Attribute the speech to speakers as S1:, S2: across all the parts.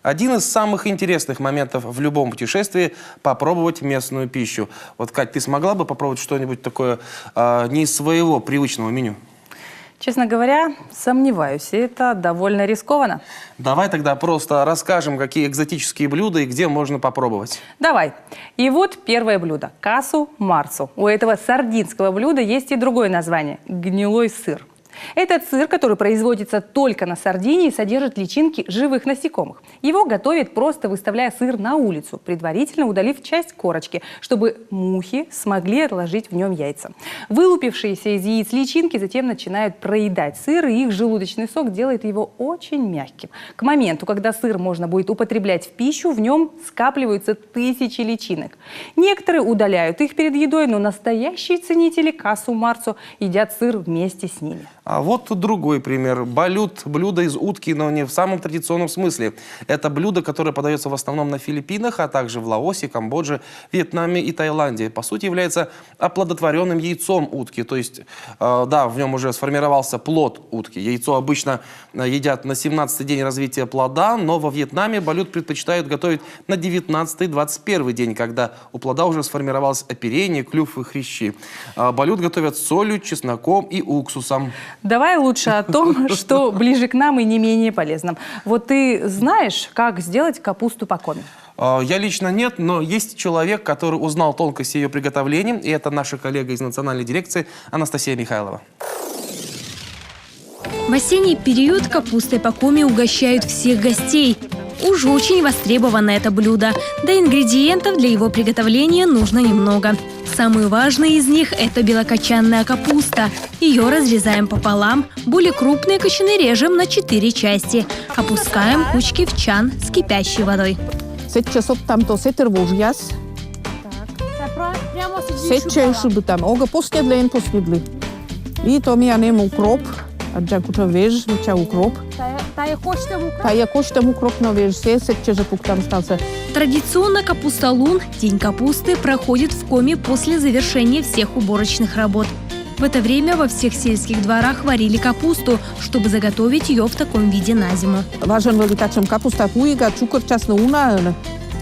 S1: Один из самых интересных моментов в любом путешествии – попробовать местную пищу. Вот, Кать, ты смогла бы попробовать что-нибудь такое не из своего привычного меню?
S2: Честно говоря, сомневаюсь, и это довольно рискованно.
S1: Давай тогда просто расскажем, какие экзотические блюда и где можно попробовать.
S2: Давай. И вот первое блюдо – касу марцу. У этого сардинского блюда есть и другое название – гнилой сыр. Этот сыр, который производится только на Сардинии, содержит личинки живых насекомых. Его готовят, просто выставляя сыр на улицу, предварительно удалив часть корочки, чтобы мухи смогли отложить в нем яйца. Вылупившиеся из яиц личинки затем начинают проедать сыр, и их желудочный сок делает его очень мягким. К моменту, когда сыр можно будет употреблять в пищу, в нем скапливаются тысячи личинок. Некоторые удаляют их перед едой, но настоящие ценители касу марцу едят сыр вместе с ними.
S1: А вот другой пример. Балют – блюдо из утки, но не в самом традиционном смысле. Это блюдо, которое подается в основном на Филиппинах, а также в Лаосе, Камбодже, Вьетнаме и Таиланде. По сути, является оплодотворенным яйцом утки. То есть, да, в нем уже сформировался плод утки. Яйцо обычно едят на 17-й день развития плода, но во Вьетнаме балют предпочитают готовить на 19-21 день, когда у плода уже сформировалось оперение, клюв и хрящи. Балют готовят с солью, чесноком и уксусом.
S2: Давай лучше о том, что ближе к нам и не менее полезном. Вот ты знаешь, как сделать капусту по-коми?
S1: Я лично нет, но есть человек, который узнал тонкости ее приготовления, и это наша коллега из национальной дирекции Анастасия Михайлова.
S3: В осенний период капустой по-коми угощают всех гостей. Уж очень востребовано это блюдо, да ингредиентов для его приготовления нужно немного. Самые важные из них – это белокочанная капуста. Ее разрезаем пополам, более крупные кочаны режем на 4 части. Опускаем кучки в чан с кипящей водой. Традиционно капуста-лун, День капусты, проходит в Коми после завершения всех уборочных работ. В это время во всех сельских дворах варили капусту, чтобы заготовить ее в таком виде на зиму.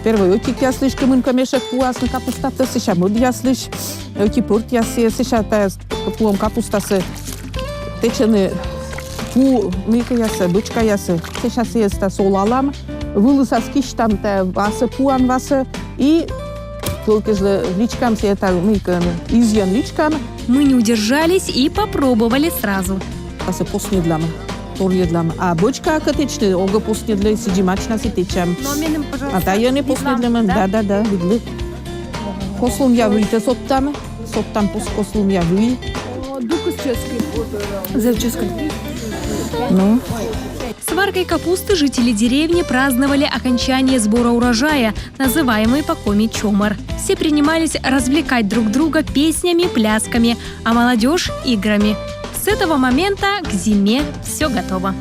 S4: Первый отик яслиш, кымынка мешек пуасны капустаты, сыша муд яслиш, оти пурт яси, сыша тая пуом капустасы, течены пу мыка ясы, бычка ясы, сыша сеста солалам, вылысас киштам тая васы пуан васы и только же личкам се это мыка изъян личкам.
S3: Мы не удержались и попробовали сразу.
S4: Васы поснедлам. А бочка катечты, ога поснедли, сидимачна си течем. А та я не поснедлим, да, видли. Кослум я выйте соттам кослум я вый. Ну.
S3: С варкой капусты жители деревни праздновали окончание сбора урожая, называемый по-коми чомор. Все принимались развлекать друг друга песнями, плясками, а молодежь – играми. С этого момента к зиме все готово.